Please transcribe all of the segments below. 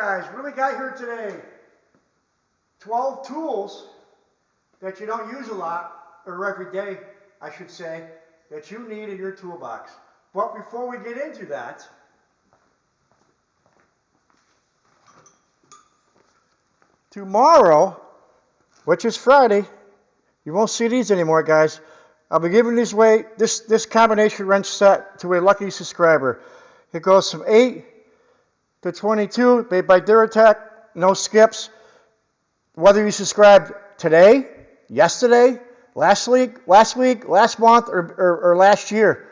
guys, what do we got here today? 12 tools that you don't use a lot, or every day, I should say, that you need in your toolbox. But before we get into that, tomorrow, which is Friday, you won't see these anymore, guys. I'll be giving these away, this combination wrench set, to a lucky subscriber. It goes from 8 to 22, made by Duratech, no skips. Whether you subscribed today, yesterday, last week, last month, or last year,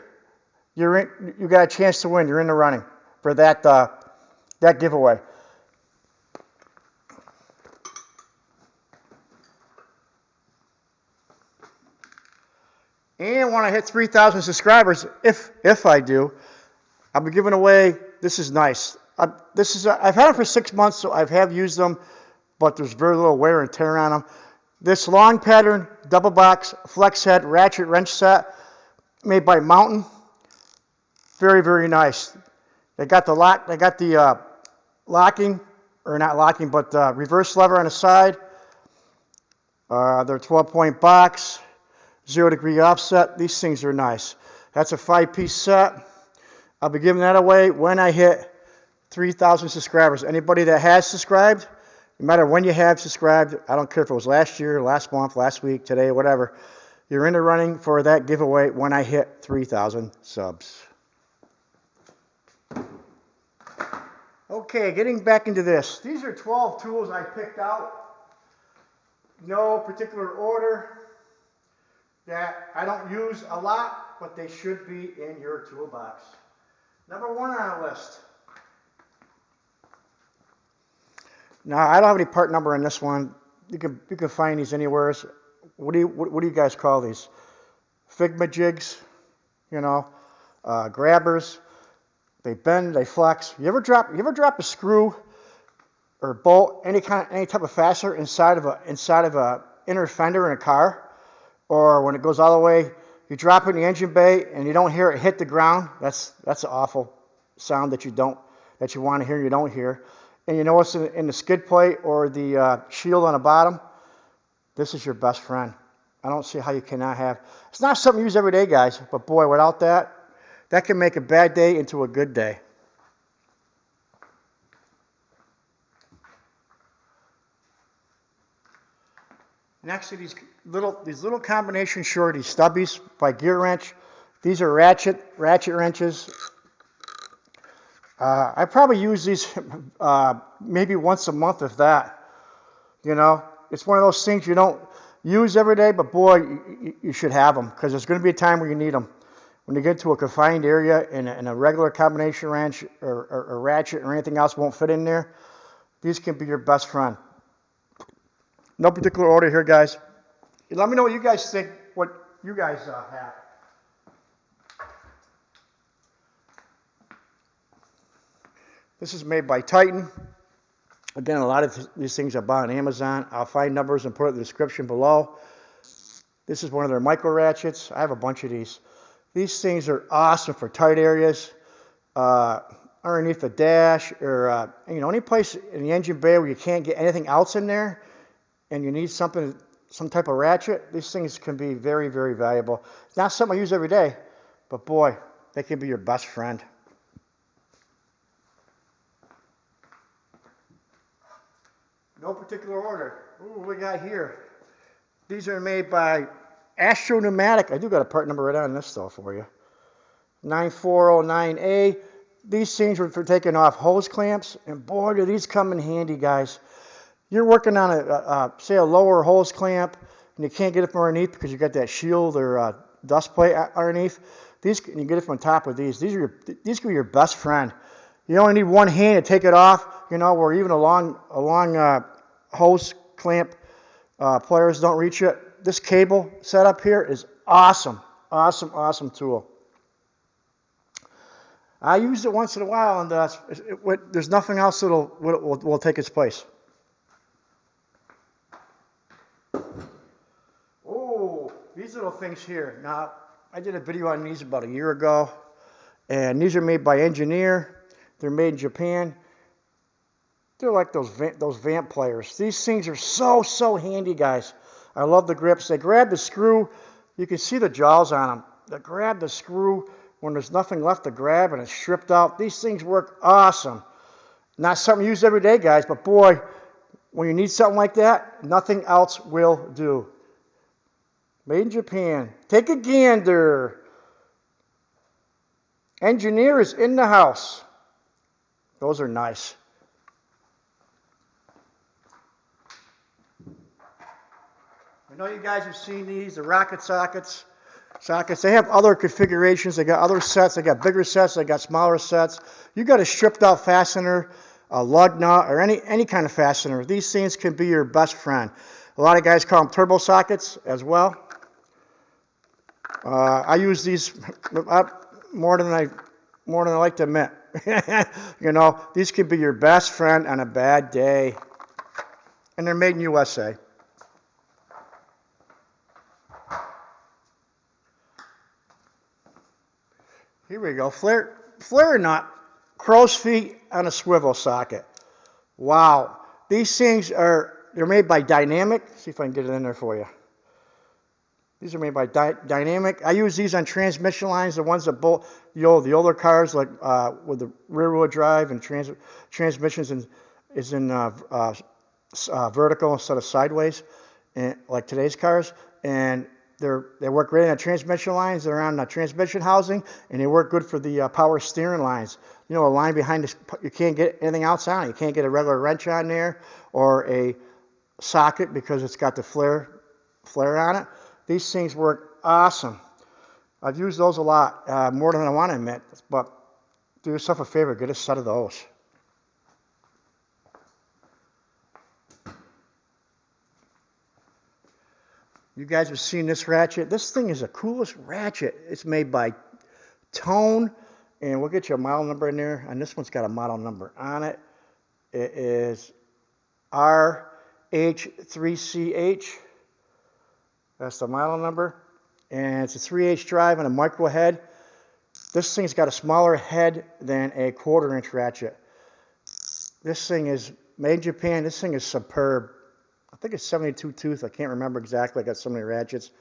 you got a chance to win. You're in the running for that giveaway. And when I hit 3,000 subscribers, if I do, I'll be giving away. This is nice. I've had them for 6 months, so I have used them, but there's very little wear and tear on them. This long pattern double box flex head ratchet wrench set, made by Mountain. Very, very nice. They got the lock. They got the locking, or not locking, but reverse lever on the side. They're 12-point box, 0-degree offset. These things are nice. That's a 5-piece set. I'll be giving that away when I hit 3,000 subscribers. Anybody that has subscribed, no matter when you have subscribed, I don't care if it was last year, last month, last week, today, whatever, you're in the running for that giveaway when I hit 3,000 subs. Okay, getting back into this. These are 12 tools I picked out. No particular order, that I don't use a lot, but they should be in your toolbox. Number 1 on our list. Now, I don't have any part number in this one. You can find these anywhere. What do you guys call these? Figma jigs, you know, grabbers. They bend, they flex. You ever drop a screw or bolt, any type of fastener inside of a inner fender in a car, or when it goes all the way, you drop it in the engine bay and you don't hear it hit the ground. That's an awful sound that you want to hear and you don't hear. And you notice in the skid plate or the shield on the bottom, this is your best friend. I don't see how you cannot have. It's not something you use every day, guys, but boy, without that, that can make a bad day into a good day. Next to these little combination shorties, stubbies by Gearwrench. These are ratchet wrenches. I probably use these maybe once a month, if that. You know, it's one of those things you don't use every day, but boy, you should have them, because there's going to be a time where you need them. When you get to a confined area and a regular combination wrench or ratchet or anything else won't fit in there, these can be your best friend. No particular order here, guys. Let me know what you guys think, what you guys have. This is made by Titan. Again, a lot of these things I bought on Amazon. I'll find numbers and put it in the description below. This is one of their micro ratchets. I have a bunch of these. These things are awesome for tight areas, underneath the dash, or any place in the engine bay where you can't get anything else in there, and you need some type of ratchet. These things can be very, very valuable. It's not something I use every day, but boy, they can be your best friend. No particular order. Ooh, what we got here? These are made by Astro Pneumatic. I do got a part number right on this though for you. 9409A. These things are for taking off hose clamps, and boy, do these come in handy, guys. You're working on say a lower hose clamp, and you can't get it from underneath because you got that shield or dust plate underneath. These, you get it from top of these. These can be your best friend. You only need one hand to take it off, where even a long hose clamp pliers don't reach it. This cable setup here is awesome. Awesome tool. I use it once in a while, and there's nothing else that will take its place. Oh, these little things here. Now, I did a video on these about a year ago, and these are made by Engineer. They're made in Japan. They're like those vamp pliers. These things are so handy, guys. I love the grips. They grab the screw. You can see the jaws on them. They grab the screw when there's nothing left to grab and it's stripped out. These things work awesome. Not something used every day, guys, but boy, when you need something like that, nothing else will do. Made in Japan. Take a gander. Engineer is in the house. Those are nice. I know you guys have seen these, the rocket sockets. They have other configurations. They got other sets. They got bigger sets. They got smaller sets. You got a stripped out fastener, a lug nut, or any kind of fastener. These things can be your best friend. A lot of guys call them turbo sockets as well. I use these more than I like to admit. You know, these can be your best friend on a bad day. And they're made in USA. Here we go. Flair nut, crow's feet on a swivel socket. Wow. These things they're made by Dynamic. See if I can get it in there for you. These are made by Dynamic. I use these on transmission lines, the ones that the older cars, like with the rear wheel drive and transmissions is in vertical instead of sideways, and like today's cars. And they work great on transmission lines. They're on the transmission housing, and they work good for the power steering lines. You know, a line behind this, you can't get anything else on it. You can't get a regular wrench on there or a socket because it's got the flair on it. These things work awesome. I've used those a lot, more than I want to admit, but do yourself a favor, get a set of those. You guys have seen this ratchet. This thing is the coolest ratchet. It's made by Tone, and we'll get you a model number in there, and this one's got a model number on it. It is RH3CH. That's the model number. And it's a 3/8 drive and a micro head. This thing's got a smaller head than a 1/4 inch ratchet. This thing is made in Japan. This thing is superb. I think it's 72 tooth. I can't remember exactly. I got so many ratchets.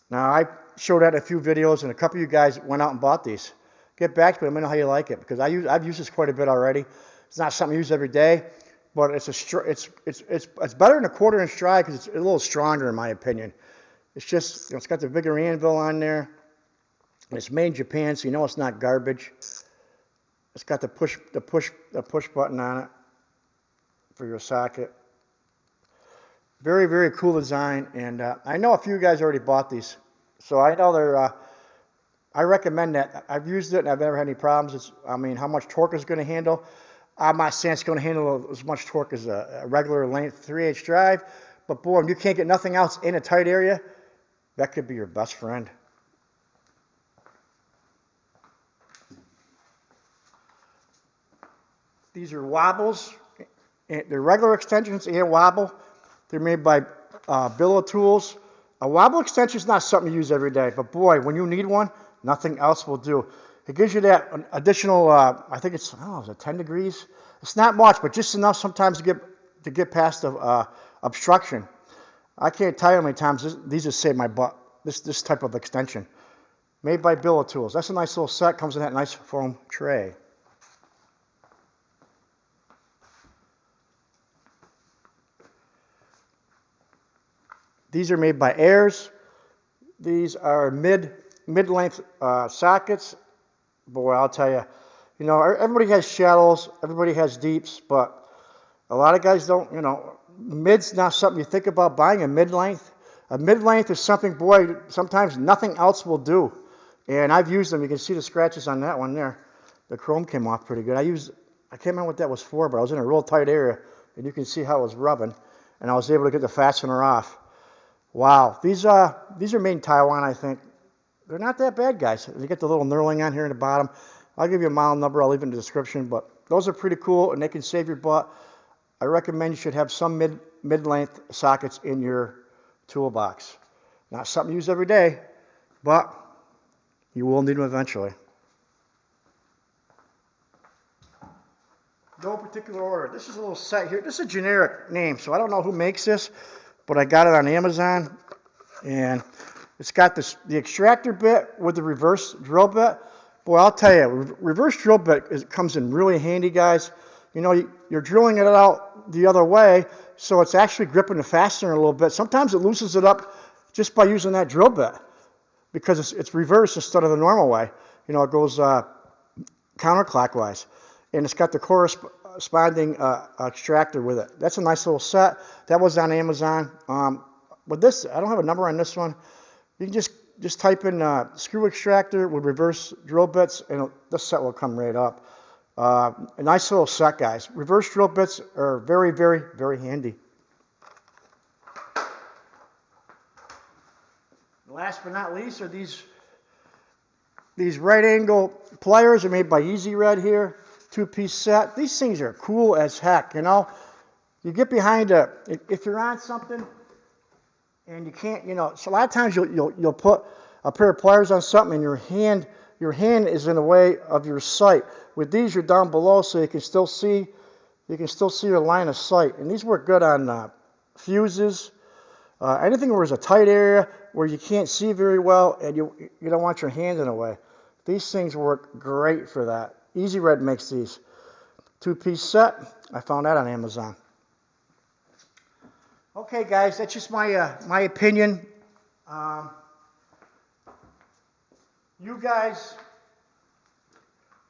Now, I showed that in a few videos, and a couple of you guys went out and bought these. Get back to me. Let me know how you like it, because I've used this quite a bit already. It's not something I use every day, but it's better than a 1/4 inch drive because it's a little stronger in my opinion. It's just, it's got the bigger anvil on there, and it's made in Japan, so you know it's not garbage. It's got the push button on it for your socket. Very, very cool design, and I know a few guys already bought these, so I know they're. I recommend that. I've used it and I've never had any problems. How much torque is going to handle? I'm not saying it's going to handle as much torque as a regular length 3/8 drive, but boy, if you can't get nothing else in a tight area, that could be your best friend. These are Wobbles. They're regular extensions and Wobble. They're made by bilitools. A Wobble extension is not something you use every day, but boy, when you need one, nothing else will do. It gives you that additional, I think it's, is it 10 degrees? It's not much, but just enough sometimes to get past the obstruction. I can't tell you how many times these have saved my butt, this type of extension. Made by bilitools. That's a nice little set, comes in that nice foam tray. These are made by Ayers. These are mid-length sockets. Boy, I'll tell you, everybody has shallows, everybody has deeps, but a lot of guys don't, mid's not something you think about buying. A mid-length is something, boy, sometimes nothing else will do. And I've used them. You can see the scratches on that one there. The chrome came off pretty good. I can't remember what that was for, but I was in a real tight area, and you can see how it was rubbing, and I was able to get the fastener off. Wow, these are made in Taiwan, I think. They're not that bad, guys. You get the little knurling on here in the bottom. I'll give you a model number. I'll leave it in the description. But those are pretty cool, and they can save your butt. I recommend you should have some mid-length sockets in your toolbox. Not something you use every day, but you will need them eventually. no particular order. This is a little set here. This is a generic name, so I don't know who makes this, but I got it on Amazon, and it's got the extractor bit with the reverse drill bit. Boy, I'll tell you, reverse drill bit comes in really handy, guys. You know, you're drilling it out the other way, so it's actually gripping the fastener a little bit. Sometimes it loosens it up just by using that drill bit because it's reversed instead of the normal way. You know, it goes counterclockwise, and it's got the corresponding extractor with it. That's a nice little set. That was on Amazon. With this, I don't have a number on this one. You can just type in screw extractor with reverse drill bits, and this set will come right up. A nice little set, guys. Reverse drill bits are very, very, very handy. Last but not least are these right angle pliers. Are made by Easy Red here. 2-piece set. These things are cool as heck, you know. You get behind if you're on something and you can't, you know, so a lot of times you'll put a pair of pliers on something and your hand is in the way of your sight. With these, you're down below, so you can still see your line of sight. And these work good on fuses, anything where there's a tight area where you can't see very well and you don't want your hand in the way. These things work great for that. Easy Red makes these. 2-piece set. I found that on Amazon. Okay, guys, that's just my opinion. You guys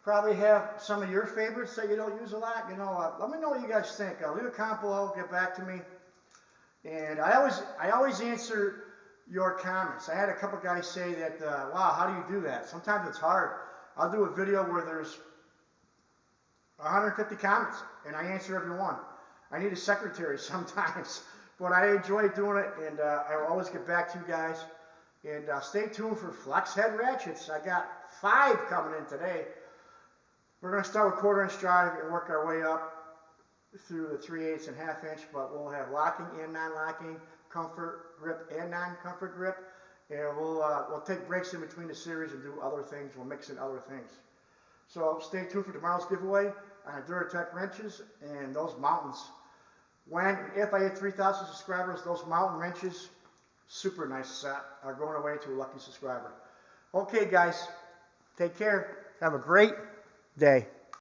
probably have some of your favorites that you don't use a lot. You know, let me know what you guys think. Leave a comment below. Get back to me. And I always answer your comments. I had a couple guys say that, wow, how do you do that? Sometimes it's hard. I'll do a video where there's 150 comments, and I answer every one. I need a secretary sometimes, but I enjoy doing it, and I will always get back to you guys. And stay tuned for flex head ratchets. I got 5 coming in today. We're going to start with 1/4 inch drive and work our way up through the 3/8 and 1/2 inch, but we'll have locking and non-locking, comfort grip and non-comfort grip, and we'll take breaks in between the series and do other things. We'll mix in other things. So stay tuned for tomorrow's giveaway on Duratech wrenches and those mountains. If I hit 3,000 subscribers, those mountain wrenches, super nice set, are going away to a lucky subscriber. Okay, guys, take care. Have a great day.